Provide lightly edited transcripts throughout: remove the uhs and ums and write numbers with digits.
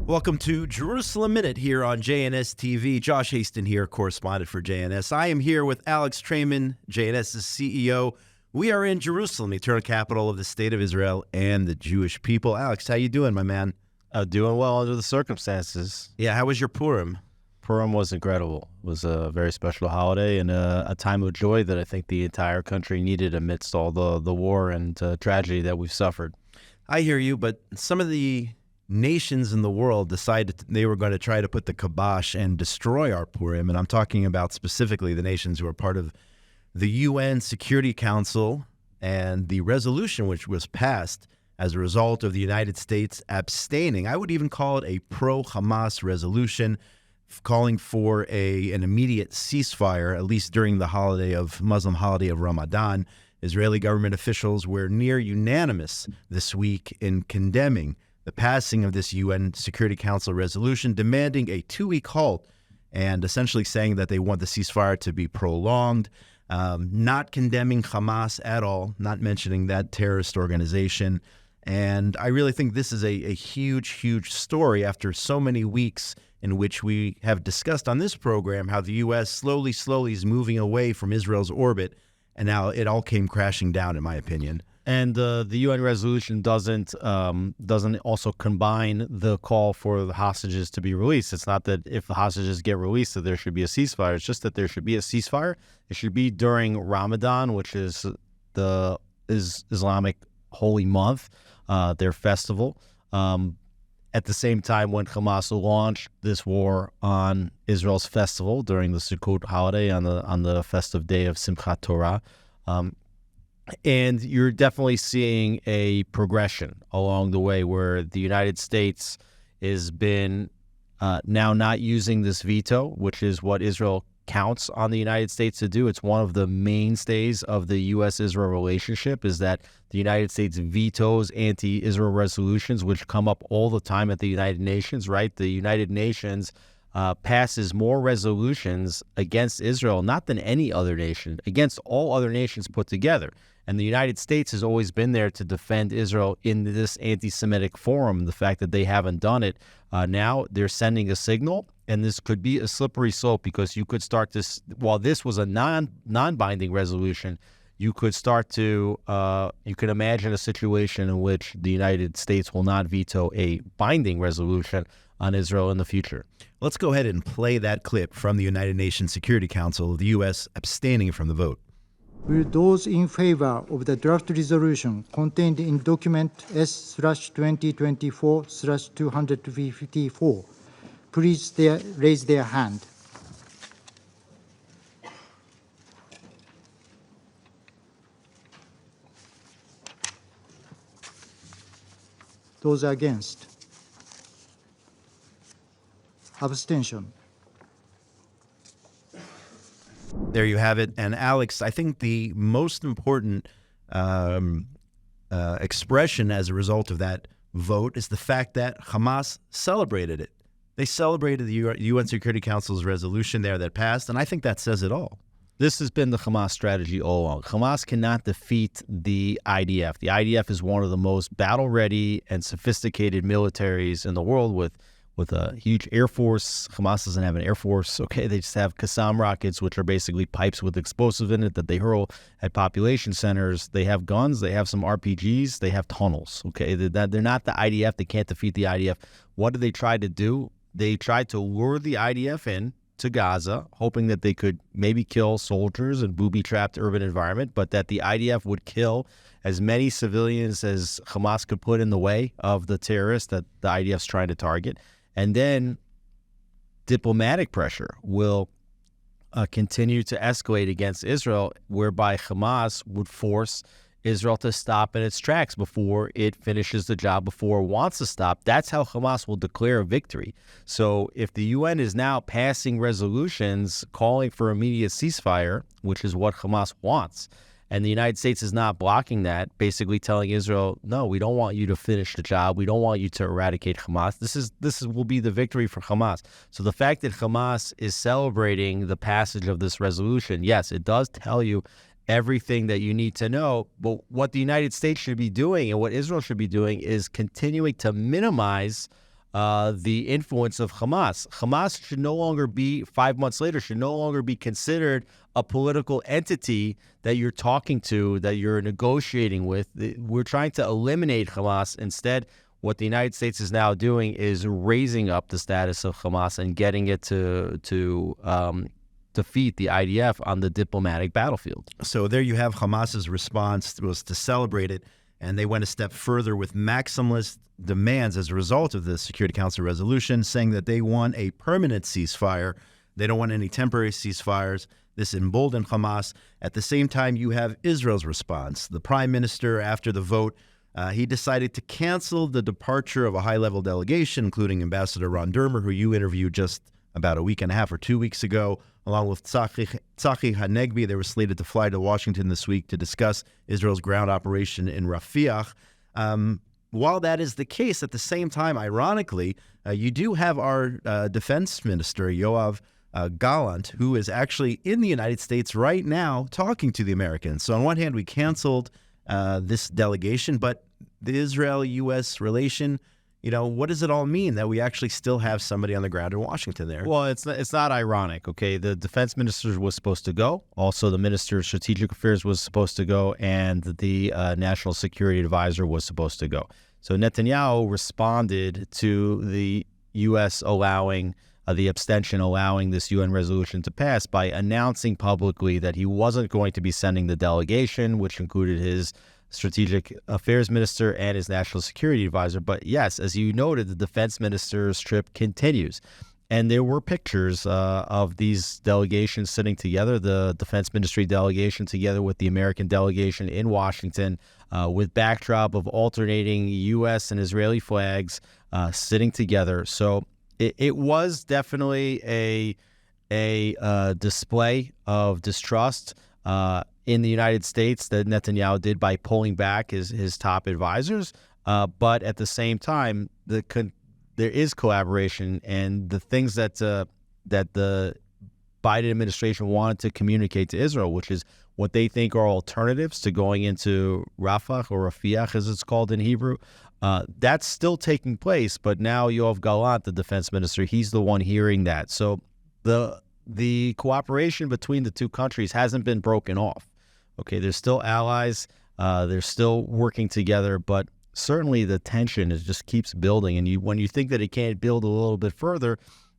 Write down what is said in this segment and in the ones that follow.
Welcome to Jerusalem Minute here on JNS TV. Josh Hasten here, correspondent for JNS. I am here with Alex Traiman, JNS's CEO. We are in Jerusalem, the eternal capital of the state of Israel and the Jewish people. Alex, how you doing, my man? Doing well under the circumstances. Yeah, how was your Purim? Purim was incredible. It was a very special holiday and a time of joy that I think the entire country needed amidst all the war and tragedy that we've suffered. I hear you, but some of the nations in the world decided they were going to try to put the kibosh and destroy our Purim, and I'm talking about specifically the nations who are part of the UN Security Council and the resolution which was passed as a result of the United States abstaining. I would even call it a pro-Hamas resolution calling for an immediate ceasefire, at least during the Muslim holiday of Ramadan. Israeli government officials were near unanimous this week in condemning the passing of this UN Security Council resolution demanding a 2-week halt and essentially saying that they want the ceasefire to be prolonged, not condemning Hamas at all, not mentioning that terrorist organization. And I really think this is a huge, huge story after so many weeks in which we have discussed on this program how the U.S. slowly is moving away from Israel's orbit, and now it all came crashing down, in my opinion. And the UN resolution doesn't also combine the call for the hostages to be released. It's not that if the hostages get released that there should be a ceasefire. It's just that there should be a ceasefire. It should be during Ramadan, which is the Islamic holy month, their festival. At the same time, when Hamas launched this war on Israel's festival during the Sukkot holiday on the festive day of Simchat Torah. And you're definitely seeing a progression along the way where the United States has been now not using this veto, which is what Israel counts on the United States to do. It's one of the mainstays of the U.S.-Israel relationship is that the United States vetoes anti-Israel resolutions, which come up all the time at the United Nations, right? The United Nations passes more resolutions against Israel, not than any other nation, against all other nations put together. And the United States has always been there to defend Israel in this anti-Semitic forum. The fact that they haven't done it, now they're sending a signal, and this could be a slippery slope because you could start this, while this was a non-binding resolution, you could start to, you could imagine a situation in which the United States will not veto a binding resolution on Israel in the future. Let's go ahead and play that clip from the United Nations Security Council of the U.S. abstaining from the vote. Will those in favor of the draft resolution contained in document S/2024/254 please raise their hand. Those against? Abstention. There you have it. And Alex, I think the most important expression as a result of that vote is the fact that Hamas celebrated it. They celebrated the UN Security Council's resolution there that passed, and I think that says it all. This has been the Hamas strategy all along. Hamas cannot defeat the IDF. The IDF is one of the most battle-ready and sophisticated militaries in the world with a huge air force. Hamas doesn't have an air force, okay? They just have Qassam rockets, which are basically pipes with explosive in it that they hurl at population centers. They have guns. They have some RPGs. They have tunnels, okay? They're not the IDF. They can't defeat the IDF. What did they try to do? They tried to lure the IDF in to Gaza, hoping that they could maybe kill soldiers in booby-trapped urban environment, but that the IDF would kill as many civilians as Hamas could put in the way of the terrorists that the IDF's trying to target. And then diplomatic pressure will continue to escalate against Israel, whereby Hamas would force Israel to stop in its tracks before it finishes the job, before it wants to stop. That's how Hamas will declare a victory. So if the UN is now passing resolutions calling for immediate ceasefire, which is what Hamas wants, and the United States is not blocking that, basically telling Israel, no, we don't want you to finish the job. We don't want you to eradicate Hamas. This will be the victory for Hamas. So the fact that Hamas is celebrating the passage of this resolution, yes, it does tell you everything that you need to know. But what the United States should be doing and what Israel should be doing is continuing to minimize the influence of Hamas. Hamas should no longer be, 5 months later, should no longer be considered a political entity that you're talking to, that you're negotiating with. We're trying to eliminate Hamas. Instead, what the United States is now doing is raising up the status of Hamas and getting it to defeat the IDF on the diplomatic battlefield. So there you have Hamas's response was to celebrate it, and they went a step further with maximalist demands as a result of the Security Council resolution, saying that they want a permanent ceasefire. They don't want any temporary ceasefires. This emboldened Hamas. At the same time, you have Israel's response. The prime minister, after the vote, he decided to cancel the departure of a high-level delegation, including Ambassador Ron Dermer, who you interviewed just about a week and a half or 2 weeks ago, along with Tzachi Hanegbi. They were slated to fly to Washington this week to discuss Israel's ground operation in Rafah. While that is the case, at the same time, ironically, you do have our defense minister, Yoav Gallant, who is actually in the United States right now talking to the Americans. So on one hand, we canceled this delegation, but the Israel-U.S. relation, what does it all mean that we actually still have somebody on the ground in Washington there? Well, it's not ironic, okay? The defense minister was supposed to go. Also, the minister of strategic affairs was supposed to go, and the national security advisor was supposed to go. So Netanyahu responded to the U.S. allowing the abstention, allowing this UN resolution to pass by announcing publicly that he wasn't going to be sending the delegation, which included his strategic affairs minister and his national security advisor. But yes, as you noted, the defense minister's trip continues. And there were pictures of these delegations sitting together, the defense ministry delegation together with the American delegation in Washington, with backdrop of alternating U.S. and Israeli flags sitting together. So it was definitely a display of distrust in the United States that Netanyahu did by pulling back his top advisors. But at the same time, there is collaboration, and the things that the Biden administration wanted to communicate to Israel, which is what they think are alternatives to going into Rafah, or Rafah as it's called in Hebrew, that's still taking place. But now Yoav Gallant, the defense minister, he's the one hearing that. So the cooperation between the two countries hasn't been broken off. Okay, they're still allies. They're still working together, but certainly the tension just keeps building. And when you think that it can't build a little bit further,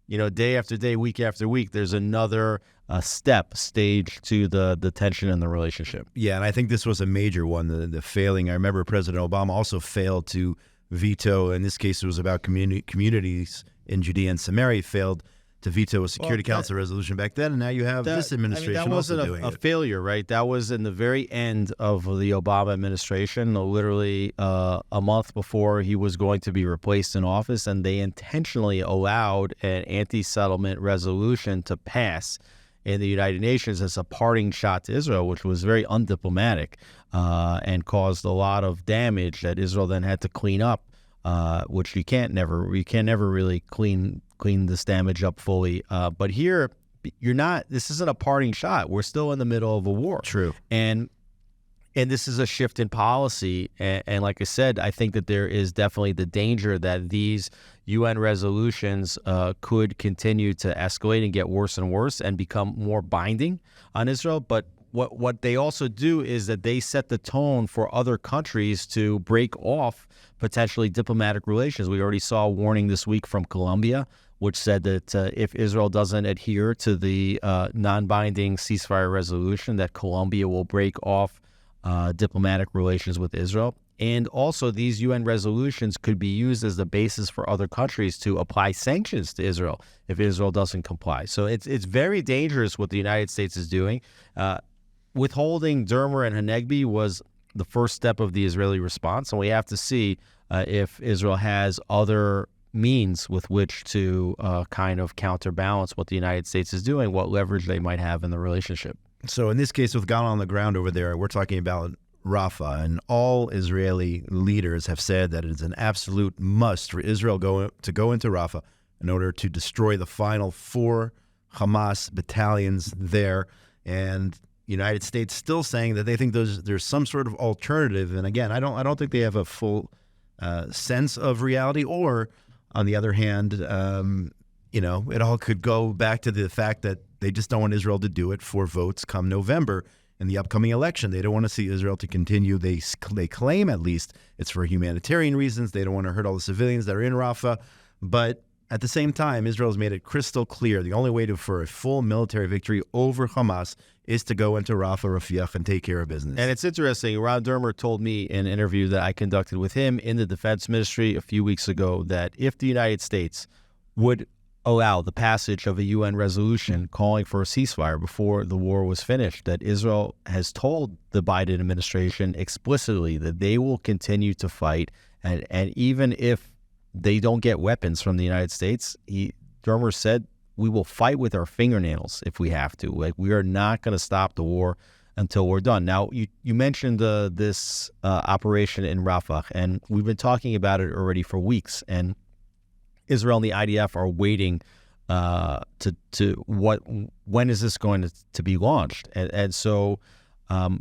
day after day, week after week, there's another stage to the tension in the relationship. Yeah, and I think this was a major one, the failing. I remember President Obama also failed to veto, in this case it was about communities in Judea and Samaria, failed to veto a Security Council resolution back then, and now you have this administration that wasn't also doing a failure, right? That was in the very end of the Obama administration, literally a month before he was going to be replaced in office, and they intentionally allowed an anti-settlement resolution to pass in the United Nations as a parting shot to Israel, which was very undiplomatic and caused a lot of damage that Israel then had to clean up, which you can never really clean this damage up fully. But here, this isn't a parting shot. We're still in the middle of a war. True. And this is a shift in policy. And like I said, I think that there is definitely the danger that these UN resolutions could continue to escalate and get worse and worse and become more binding on Israel. But what they also do is that they set the tone for other countries to break off potentially diplomatic relations. We already saw a warning this week from Colombia, which said that if Israel doesn't adhere to the non-binding ceasefire resolution, that Colombia will break off diplomatic relations with Israel. And also, these UN resolutions could be used as the basis for other countries to apply sanctions to Israel if Israel doesn't comply. So it's very dangerous what the United States is doing. Withholding Dermer and Hanegbi was the first step of the Israeli response, and we have to see if Israel has other means with which to kind of counterbalance what the United States is doing, what leverage they might have in the relationship. So in this case, with Gallant on the ground over there, we're talking about Rafah, and all Israeli leaders have said that it is an absolute must for Israel to go into Rafah in order to destroy the final 4 Hamas battalions there. And the United States still saying that they think there's some sort of alternative. And again, I don't think they have a full sense of reality or On the other hand, it all could go back to the fact that they just don't want Israel to do it for votes come November in the upcoming election. They don't want to see Israel to continue. They claim, at least, it's for humanitarian reasons. They don't want to hurt all the civilians that are in Rafah. But at the same time, Israel has made it crystal clear the only way for a full military victory over Hamas is to go into Rafah, Rafah, and take care of business. And it's interesting. Ron Dermer told me in an interview that I conducted with him in the Defense Ministry a few weeks ago that if the United States would allow the passage of a UN resolution calling for a ceasefire before the war was finished, that Israel has told the Biden administration explicitly that they will continue to fight. And even if they don't get weapons from the United States, Dermer said, we will fight with our fingernails if we have to. Like, we are not going to stop the war until we're done. Now, you mentioned this operation in Rafah, and we've been talking about it already for weeks. And Israel and the IDF are waiting when is this going to be launched? And so,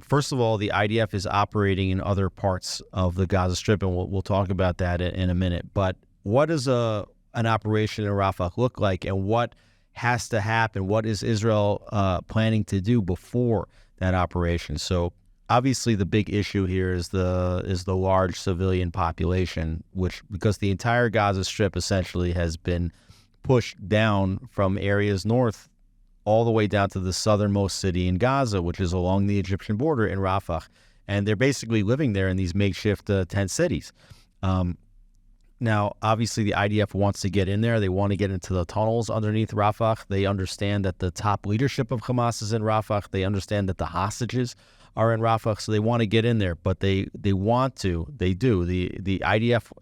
first of all, the IDF is operating in other parts of the Gaza Strip, and we'll talk about that in a minute. But what does an operation in Rafah look like, and what has to happen? What is Israel planning to do before that operation? So obviously the big issue here is the large civilian population, which, because the entire Gaza Strip essentially has been pushed down from areas north all the way down to the southernmost city in Gaza, which is along the Egyptian border in Rafah. And they're basically living there in these makeshift tent cities. Now, obviously, the IDF wants to get in there. They want to get into the tunnels underneath Rafah. They understand that the top leadership of Hamas is in Rafah. They understand that the hostages are in Rafah, so they want to get in there. But the IDF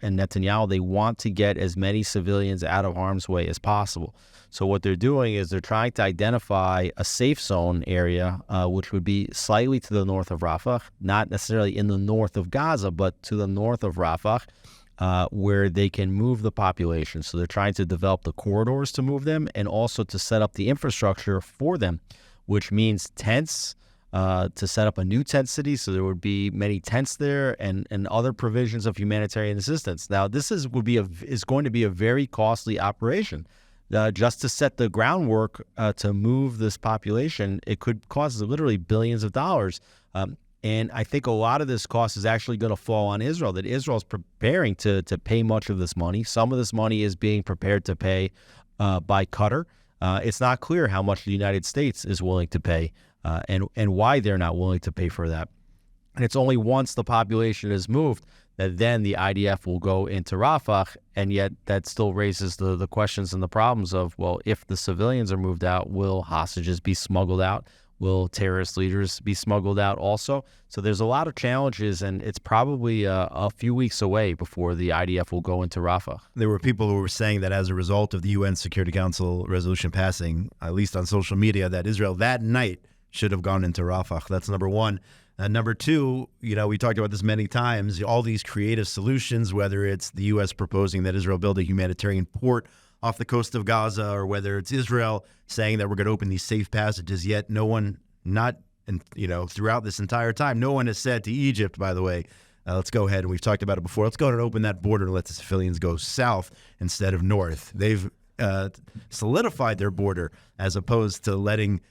and Netanyahu, they want to get as many civilians out of harm's way as possible. So what they're doing is they're trying to identify a safe zone area, which would be slightly to the north of Rafah, not necessarily in the north of Gaza, but to the north of Rafah, where they can move the population. So they're trying to develop the corridors to move them and also to set up the infrastructure for them, which means tents, to set up a new tent city. So there would be many tents there and other provisions of humanitarian assistance. Now, this is going to be a very costly operation. Just to set the groundwork to move this population, it could cost literally billions of dollars. And I think a lot of this cost is actually going to fall on Israel, that Israel is preparing to pay much of this money. Some of this money is being prepared to pay by Qatar. It's not clear how much the United States is willing to pay and why they're not willing to pay for that. And it's only once the population is moved that then the IDF will go into Rafah, and yet that still raises the questions and the problems of, well, if the civilians are moved out, will hostages be smuggled out? Will terrorist leaders be smuggled out also? So there's a lot of challenges, and it's probably a few weeks away before the IDF will go into Rafah. There were people who were saying that as a result of the UN Security Council resolution passing, at least on social media, that Israel that night should have gone into Rafah. That's number one. Number two, we talked about this many times, all these creative solutions, whether it's the U.S. proposing that Israel build a humanitarian port off the coast of Gaza, or whether it's Israel saying that we're going to open these safe passages, yet no one, throughout this entire time, no one has said to Egypt, by the way, let's go ahead, and we've talked about it before, let's go ahead and open that border and let the civilians go south instead of north. They've solidified their border as opposed to letting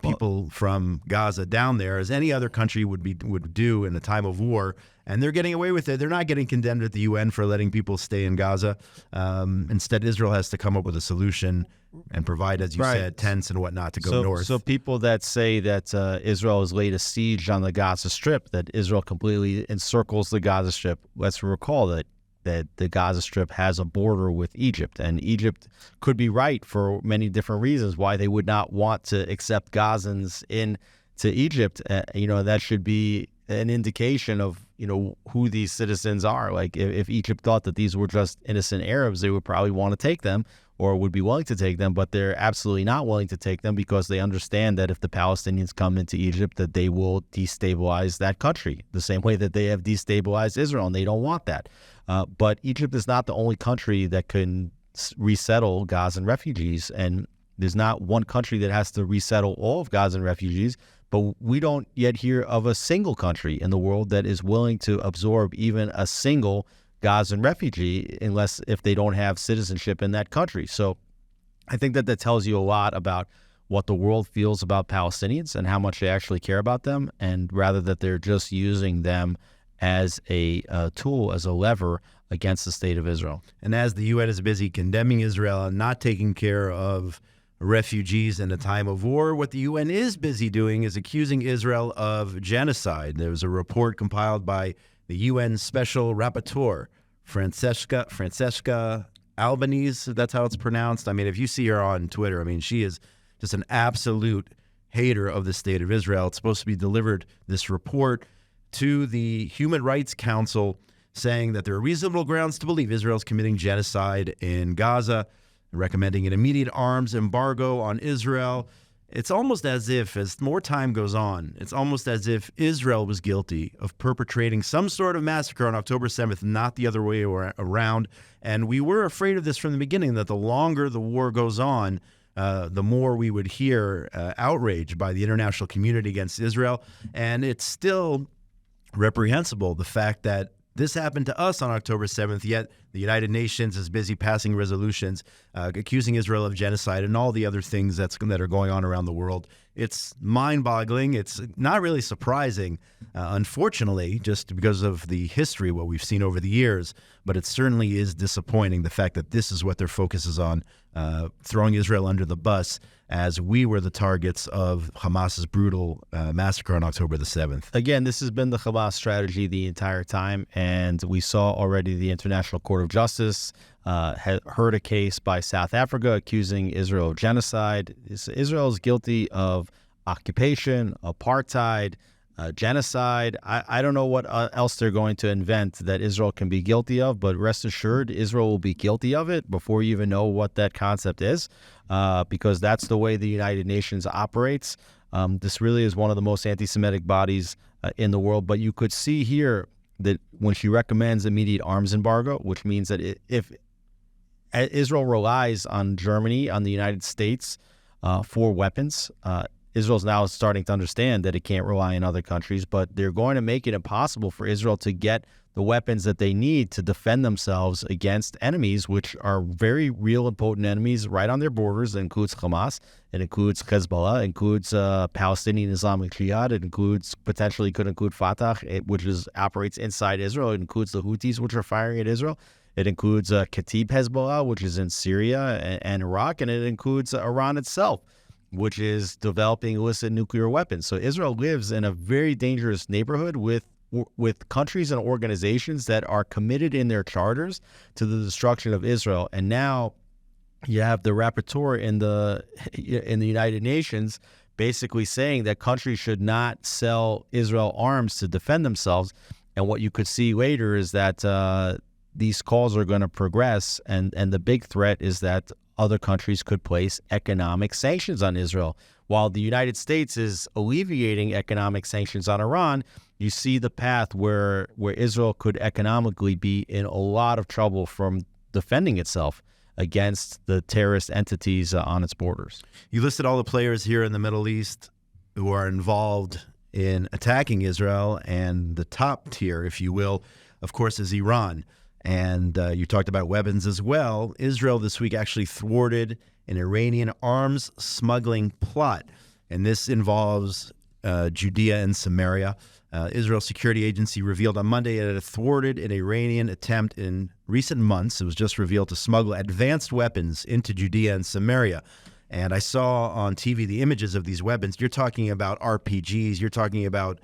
people from Gaza down there, as any other country would do in a time of war, and they're getting away with it. They're not getting condemned at the UN for letting people stay in Gaza. Instead, Israel has to come up with a solution and provide, as you said, tents and whatnot to go north. So people that say that Israel has laid a siege on the Gaza Strip, that Israel completely encircles the Gaza Strip, let's recall that the Gaza Strip has a border with Egypt, and Egypt could be right for many different reasons why they would not want to accept Gazans into Egypt. That should be an indication of who these citizens are. Like, if Egypt thought that these were just innocent Arabs, they would probably want to take them or would be willing to take them, but they're absolutely not willing to take them because they understand that if the Palestinians come into Egypt, that they will destabilize that country the same way that they have destabilized Israel, and they don't want that. But Egypt is not the only country that can resettle Gazan refugees, and there's not one country that has to resettle all of Gazan refugees, but we don't yet hear of a single country in the world that is willing to absorb even a single Gazan refugee unless if they don't have citizenship in that country. So I think that tells you a lot about what the world feels about Palestinians and how much they actually care about them, and rather that they're just using them as a tool, as a lever against the state of Israel. And as the UN is busy condemning Israel and not taking care of refugees in a time of war, what the UN is busy doing is accusing Israel of genocide. There was a report compiled by the UN Special Rapporteur, Francesca Albanese, if that's how it's pronounced. I mean, if you see her on Twitter, I mean, she is just an absolute hater of the state of Israel. It's supposed to be delivered, this report, to the Human Rights Council, saying that there are reasonable grounds to believe Israel is committing genocide in Gaza, recommending an immediate arms embargo on Israel. It's almost as if, as more time goes on, it's almost as if Israel was guilty of perpetrating some sort of massacre on October 7th, not the other way around. And we were afraid of this from the beginning, that the longer the war goes on, the more we would hear outrage by the international community against Israel. And it's still reprehensible, the fact that this happened to us on October 7th, yet the United Nations is busy passing resolutions accusing Israel of genocide and all the other things that are going on around the world. It's mind-boggling. It's not really surprising, unfortunately, just because of the history, what we've seen over the years, but it certainly is disappointing, the fact that this is what their focus is on, throwing Israel under the bus, as we were the targets of Hamas's brutal massacre on October the 7th. Again, this has been the Hamas strategy the entire time, and we saw already the International Court of Justice had heard a case by South Africa accusing Israel of genocide. Israel is guilty of occupation, apartheid, genocide. I don't know what else they're going to invent that Israel can be guilty of, but rest assured, Israel will be guilty of it before you even know what that concept is, because that's the way the United Nations operates. This really is one of the most anti-Semitic bodies in the world, but you could see here that when she recommends immediate arms embargo, which means that if Israel relies on Germany, on the United States for weapons, Israel's now starting to understand that it can't rely on other countries, but they're going to make it impossible for Israel to get the weapons that they need to defend themselves against enemies, which are very real and potent enemies right on their borders. It includes Hamas, it includes Hezbollah, it includes Palestinian Islamic Jihad, it includes, potentially could include Fatah, which operates inside Israel, it includes the Houthis, which are firing at Israel. It includes Kataib Hezbollah, which is in Syria and Iraq, and it includes Iran itself, which is developing illicit nuclear weapons. So Israel lives in a very dangerous neighborhood with countries and organizations that are committed in their charters to the destruction of Israel. And now you have the rapporteur in the United Nations basically saying that countries should not sell Israel arms to defend themselves. And what you could see later is that these calls are going to progress, and the big threat is that other countries could place economic sanctions on Israel. While the United States is alleviating economic sanctions on Iran, you see the path where Israel could economically be in a lot of trouble from defending itself against the terrorist entities on its borders. You listed all the players here in the Middle East who are involved in attacking Israel, and the top tier, if you will, of course, is Iran. And you talked about weapons as well. Israel this week actually thwarted an Iranian arms smuggling plot, and this involves Judea and Samaria. Israel's security agency revealed on Monday it had thwarted an Iranian attempt in recent months. It was just revealed to smuggle advanced weapons into Judea and Samaria. And I saw on TV the images of these weapons. You're talking about RPGs. You're talking about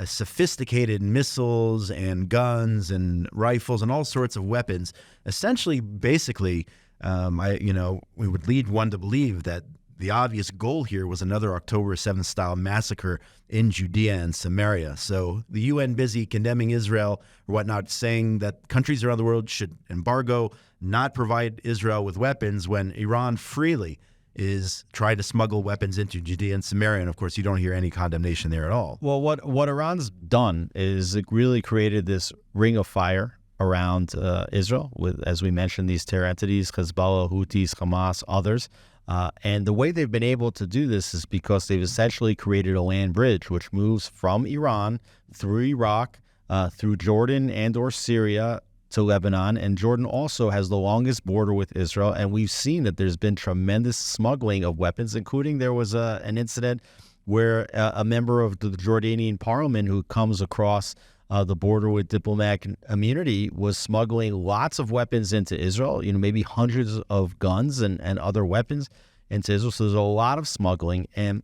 sophisticated missiles and guns and rifles and all sorts of weapons. Essentially, basically, we would lead one to believe that the obvious goal here was another October 7th style massacre in Judea and Samaria. So the UN busy condemning Israel or whatnot, saying that countries around the world should embargo, not provide Israel with weapons, when Iran freely is trying to smuggle weapons into Judea and Samaria. And of course, you don't hear any condemnation there at all. Well, what Iran's done is it really created this ring of fire around Israel with, as we mentioned, these terror entities, Hezbollah, Houthis, Hamas, others. And the way they've been able to do this is because they've essentially created a land bridge, which moves from Iran through Iraq, through Jordan and or Syria, to Lebanon, and Jordan also has the longest border with Israel. And we've seen that there's been tremendous smuggling of weapons, including there was an incident where a member of the Jordanian parliament who comes across the border with diplomatic immunity was smuggling lots of weapons into Israel, maybe hundreds of guns and other weapons into Israel. So there's a lot of smuggling. And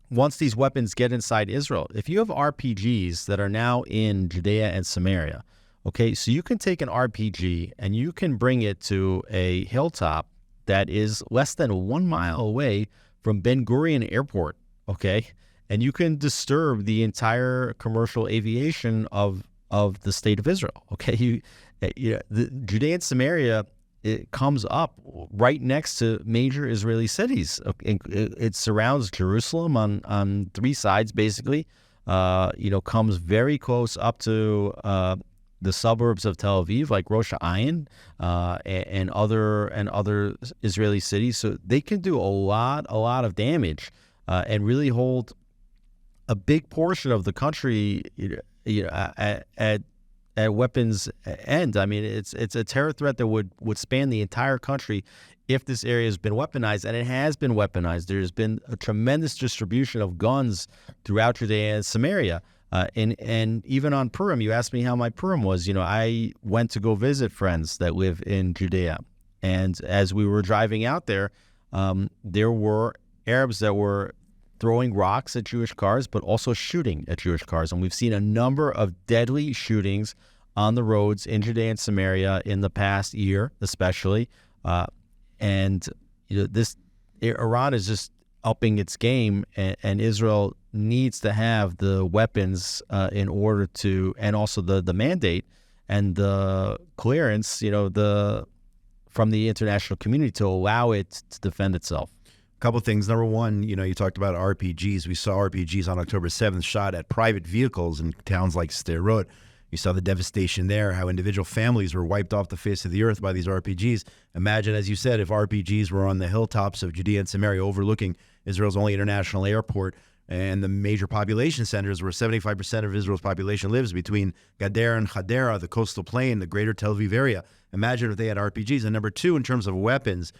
once these weapons get inside Israel, if you have RPGs that are now in Judea and Samaria, okay, so you can take an RPG and you can bring it to a hilltop that is less than 1 mile away from Ben Gurion Airport, okay? And you can disturb the entire commercial aviation of the state of Israel. Okay, the Judea and Samaria, it comes up right next to major Israeli cities. It surrounds Jerusalem on 3 sides, basically. Comes very close up to the suburbs of Tel Aviv, like Rosh Ayin, and other Israeli cities. So they can do a lot of damage and really hold a big portion of the country, at weapons end. I mean, it's a terror threat that would span the entire country if this area has been weaponized, and it has been weaponized. There's been a tremendous distribution of guns throughout Judea and Samaria, and even on Purim. You asked me how my Purim was. I went to go visit friends that live in Judea, and as we were driving out there, there were Arabs that were throwing rocks at Jewish cars, but also shooting at Jewish cars. And we've seen a number of deadly shootings on the roads in Judea and Samaria in the past year, especially. Iran is just upping its game, and Israel needs to have the weapons in order to, and also the mandate and the clearance, from the international community to allow it to defend itself. Couple things. Number one, you talked about RPGs. We saw RPGs on October 7th shot at private vehicles in towns like Sderot. You saw the devastation there, how individual families were wiped off the face of the earth by these RPGs. Imagine, as you said, if RPGs were on the hilltops of Judea and Samaria overlooking Israel's only international airport and the major population centers where 75% of Israel's population lives, between Gadar and Hadera, the coastal plain, the greater Tel Aviv area. Imagine if they had RPGs. And number two, in terms of weapons,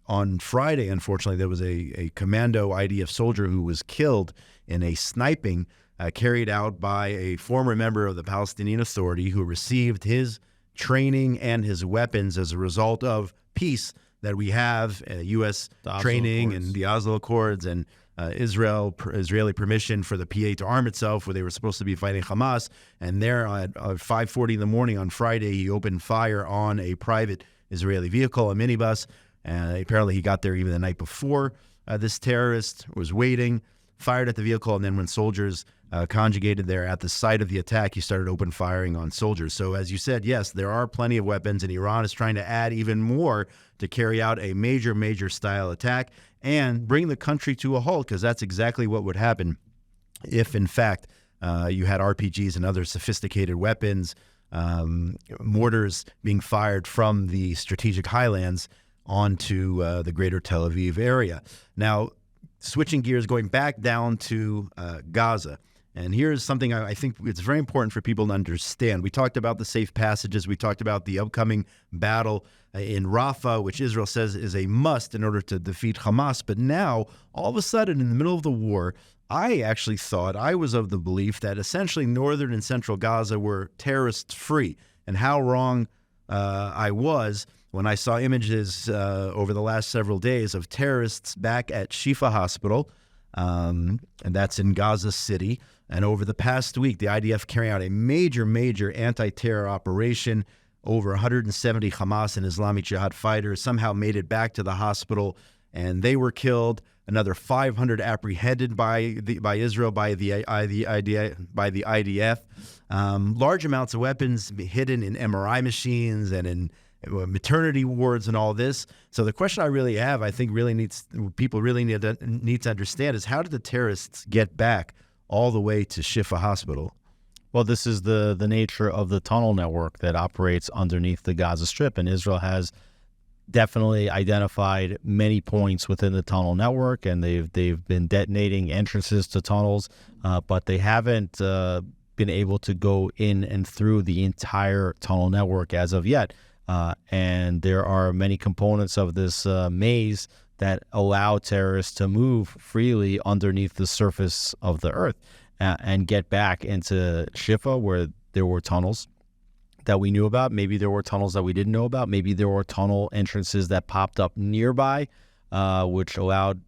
on Friday, unfortunately, there was a commando IDF soldier who was killed in a sniping carried out by a former member of the Palestinian Authority who received his training and his weapons as a result of peace that we have, U.S. training and the Oslo Accords and Israeli permission for the PA to arm itself, where they were supposed to be fighting Hamas. And there at 5:40 in the morning on Friday, he opened fire on a private Israeli vehicle, a minibus. Apparently he got there even the night before. This terrorist was waiting, fired at the vehicle, and then when soldiers conjugated there at the site of the attack, he started open firing on soldiers. So as you said, yes, there are plenty of weapons, and Iran is trying to add even more to carry out a major style attack and bring the country to a halt, because that's exactly what would happen if, in fact, you had RPGs and other sophisticated weapons, mortars being fired from the strategic highlands onto the greater Tel Aviv area. Now, switching gears, going back down to Gaza. And here's something I think it's very important for people to understand. We talked about the safe passages. We talked about the upcoming battle in Rafah, which Israel says is a must in order to defeat Hamas. But now, all of a sudden, in the middle of the war, I actually thought, I was of the belief that essentially northern and central Gaza were terrorist-free. And how wrong I was when I saw images over the last several days of terrorists back at Shifah Hospital, and that's in Gaza City. And over the past week, the IDF carrying out a major anti-terror operation. Over 170 Hamas and Islamic Jihad fighters somehow made it back to the hospital, and they were killed. Another 500 apprehended by Israel by the IDF. Large amounts of weapons hidden in MRI machines and in maternity wards and all this. So the question I really have, I think people really need to understand, is how did the terrorists get back all the way to Shifah Hospital? Well, this is the nature of the tunnel network that operates underneath the Gaza Strip, and Israel has definitely identified many points within the tunnel network, and they've been detonating entrances to tunnels, but they haven't been able to go in and through the entire tunnel network as of yet. And there are many components of this maze that allow terrorists to move freely underneath the surface of the earth and get back into Shifa, where there were tunnels that we knew about. Maybe there were tunnels that we didn't know about. Maybe there were tunnel entrances that popped up nearby, which allowed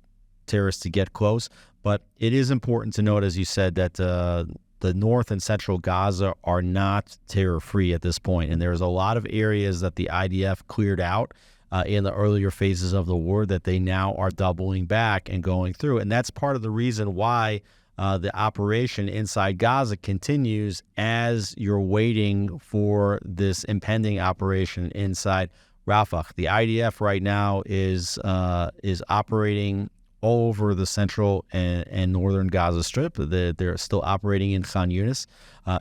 terrorists to get close. But it is important to note, as you said, that the north and central Gaza are not terror-free at this point. And there's a lot of areas that the IDF cleared out in the earlier phases of the war that they now are doubling back and going through. And that's part of the reason why the operation inside Gaza continues as you're waiting for this impending operation inside Rafah. The IDF right now is operating all over the central and northern Gaza Strip. They're still operating in Khan Yunis.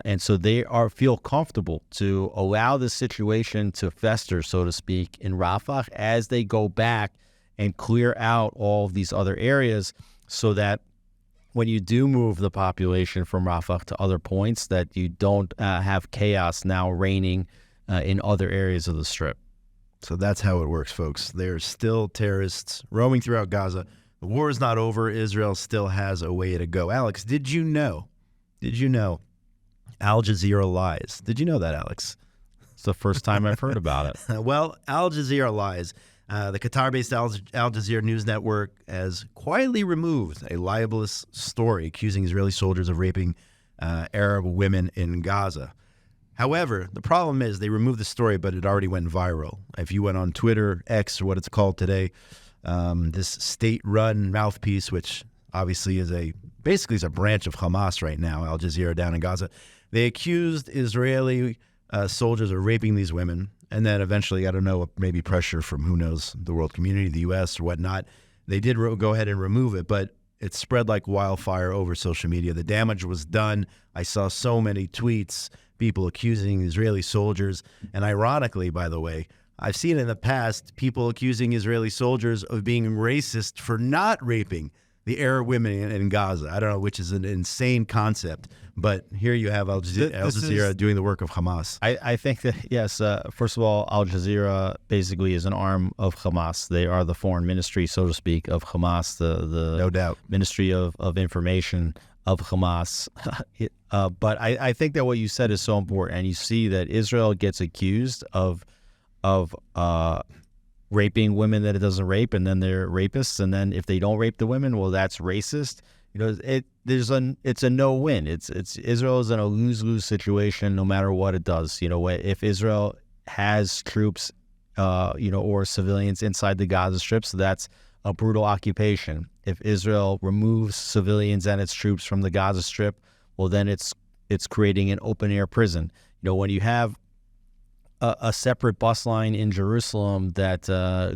And so they feel comfortable to allow the situation to fester, so to speak, in Rafah as they go back and clear out all of these other areas, so that when you do move the population from Rafah to other points, that you don't have chaos now reigning in other areas of the Strip. So that's how it works, folks. There's still terrorists roaming throughout Gaza. The war is not over. Israel still has a way to go. Alex, did you know Al Jazeera lies? Did you know that, Alex? It's the first time I've heard about it. Well, Al Jazeera lies. The Qatar-based Al Jazeera news network has quietly removed a libelous story accusing Israeli soldiers of raping Arab women in Gaza. However, the problem is they removed the story, but it already went viral. If you went on Twitter, X, or what it's called today, this state-run mouthpiece, which obviously is basically a branch of Hamas right now, Al Jazeera down in Gaza, they accused Israeli soldiers of raping these women. And then eventually, I don't know, maybe pressure from, who knows, the world community, the U.S. or whatnot. They did go ahead and remove it, but it spread like wildfire over social media. The damage was done. I saw so many tweets, people accusing Israeli soldiers. And ironically, by the way, I've seen in the past people accusing Israeli soldiers of being racist for not raping the Arab women in Gaza. I don't know, which is an insane concept. But here you have Al Jazeera doing the work of Hamas. I think that, yes, first of all, Al Jazeera basically is an arm of Hamas. They are the foreign ministry, so to speak, of Hamas, the no doubt Ministry of Information of Hamas. But I think that what you said is so important. And you see that Israel gets accused of raping women that it doesn't rape, and then they're rapists. And then if they don't rape the women, well, that's racist. You know, it's a no-win. It's Israel is in a lose-lose situation no matter what it does. You know, if Israel has troops, or civilians inside the Gaza Strip, so that's a brutal occupation. If Israel removes civilians and its troops from the Gaza Strip, well, then it's creating an open-air prison. You know, when you have a separate bus line in Jerusalem that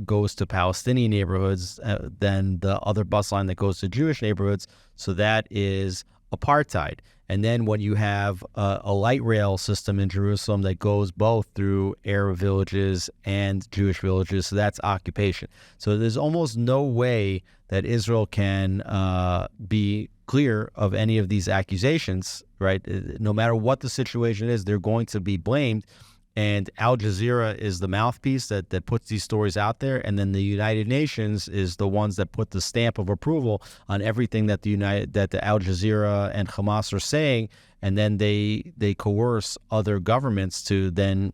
goes to Palestinian neighborhoods than the other bus line that goes to Jewish neighborhoods. So that is apartheid. And then when you have a light rail system in Jerusalem that goes both through Arab villages and Jewish villages, so that's occupation. So there's almost no way that Israel can be clear of any of these accusations, right? No matter what the situation is, they're going to be blamed. And Al Jazeera is the mouthpiece that puts these stories out there, and then the United Nations is the ones that put the stamp of approval on everything that the Al Jazeera and Hamas are saying, and then they coerce other governments to then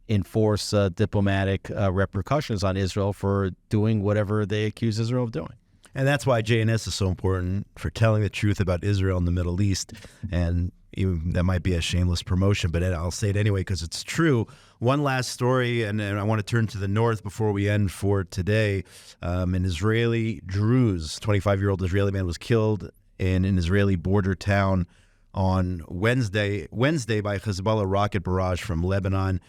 enforce diplomatic repercussions on Israel for doing whatever they accuse Israel of doing. And that's why JNS is so important, for telling the truth about Israel and the Middle East. And that might be a shameless promotion, but I'll say it anyway because it's true. One last story, and I want to turn to the north before we end for today. An Israeli Druze, 25-year-old Israeli man, was killed in an Israeli border town on Wednesday by Hezbollah rocket barrage from Lebanon.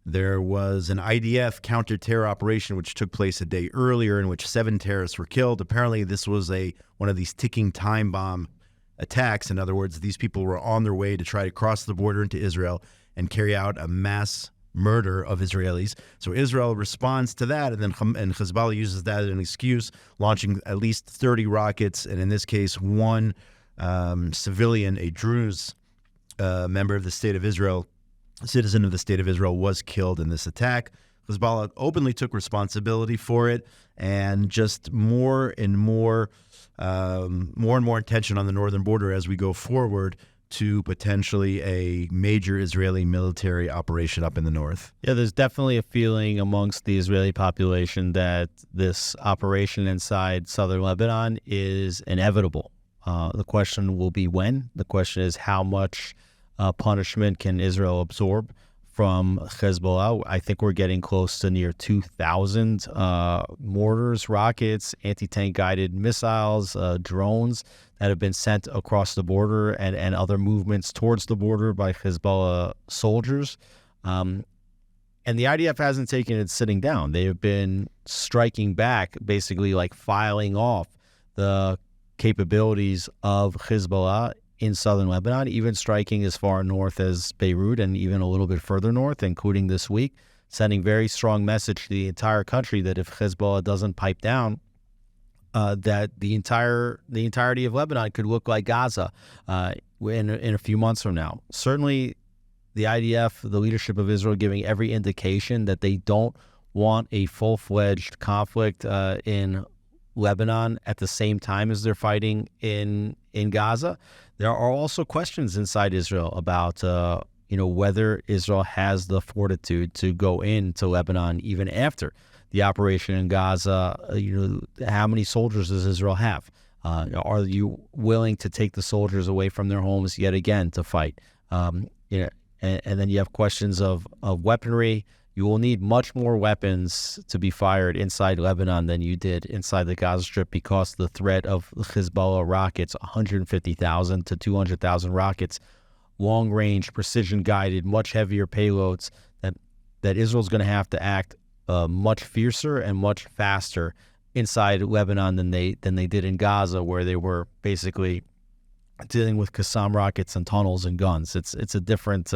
There was an IDF counter-terror operation which took place a day earlier in which 7 terrorists were killed. Apparently, this was one of these ticking time bomb attacks. In other words, these people were on their way to try to cross the border into Israel and carry out a mass murder of Israelis. So Israel responds to that, and then Hezbollah uses that as an excuse, launching at least 30 rockets, and in this case, one civilian, a Druze, a member of the state of Israel, a citizen of the state of Israel, was killed in this attack. Hezbollah openly took responsibility for it, and just more and more tension on the northern border as we go forward to potentially a major Israeli military operation up in the north. Yeah, there's definitely a feeling amongst the Israeli population that this operation inside southern Lebanon is inevitable. The question will be when. The question is how much punishment can Israel absorb from Hezbollah. I think we're getting close to near 2,000 mortars, rockets, anti-tank guided missiles, drones that have been sent across the border and other movements towards the border by Hezbollah soldiers. And the IDF hasn't taken it sitting down. They have been striking back, basically like filing off the capabilities of Hezbollah in southern Lebanon, even striking as far north as Beirut and even a little bit further north, including this week, sending very strong message to the entire country that if Hezbollah doesn't pipe down, that the entirety of Lebanon could look like Gaza in a few months from now. Certainly, the IDF, the leadership of Israel, giving every indication that they don't want a full-fledged conflict in Lebanon at the same time as they're fighting in Gaza. There are also questions inside Israel about whether Israel has the fortitude to go into Lebanon even after the operation in Gaza. How many soldiers does Israel have? Are you willing to take the soldiers away from their homes yet again to fight? And then you have questions of weaponry. You will need much more weapons to be fired inside Lebanon than you did inside the Gaza Strip because the threat of Hezbollah rockets, 150,000 to 200,000 rockets, long-range, precision-guided, much heavier payloads, that Israel's going to have to act much fiercer and much faster inside Lebanon than they did in Gaza, where they were basically dealing with Qassam rockets and tunnels and guns. It's a different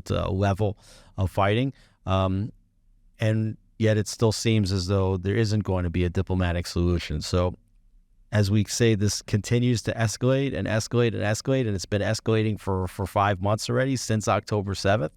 level of fighting. And yet it still seems as though there isn't going to be a diplomatic solution. So as we say, this continues to escalate and escalate and escalate, and it's been escalating for 5 months already since October 7th.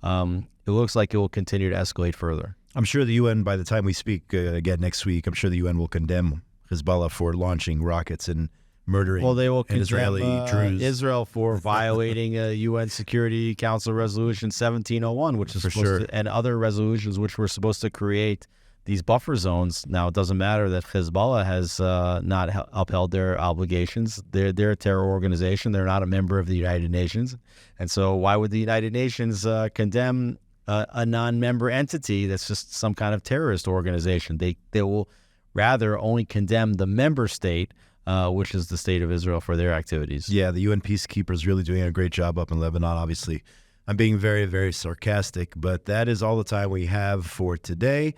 It looks like it will continue to escalate further. I'm sure the UN, by the time we speak again next week, I'm sure the UN will condemn Hezbollah for launching rockets and murdering they will condemn Israeli Druze. Israel for violating UN Security Council Resolution 1701, which is and other resolutions which were supposed to create these buffer zones. Now, it doesn't matter that Hezbollah has not upheld their obligations. They're a terror organization. They're not a member of the United Nations. And so why would the United Nations condemn a non-member entity that's just some kind of terrorist organization? They will rather only condemn the member state, which is the state of Israel, for their activities. Yeah, the UN peacekeepers really doing a great job up in Lebanon, obviously. I'm being very, very sarcastic, but that is all the time we have for today.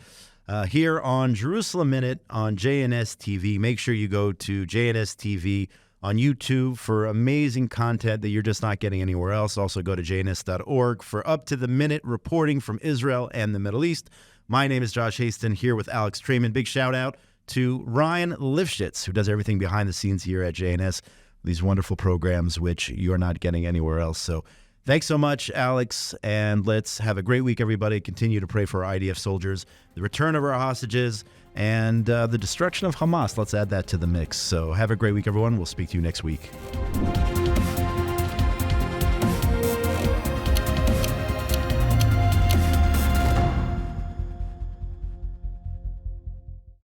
Here on Jerusalem Minute on JNS TV. Make sure you go to JNS TV on YouTube for amazing content that you're just not getting anywhere else. Also go to jns.org for up-to-the-minute reporting from Israel and the Middle East. My name is Josh Hasten, here with Alex Traiman. Big shout-out to Ryan Lifshitz, who does everything behind the scenes here at JNS, these wonderful programs which you're not getting anywhere else. So thanks so much, Alex, and let's have a great week, everybody. Continue to pray for our IDF soldiers, the return of our hostages, and the destruction of Hamas. Let's add that to the mix. So have a great week, everyone. We'll speak to you next week.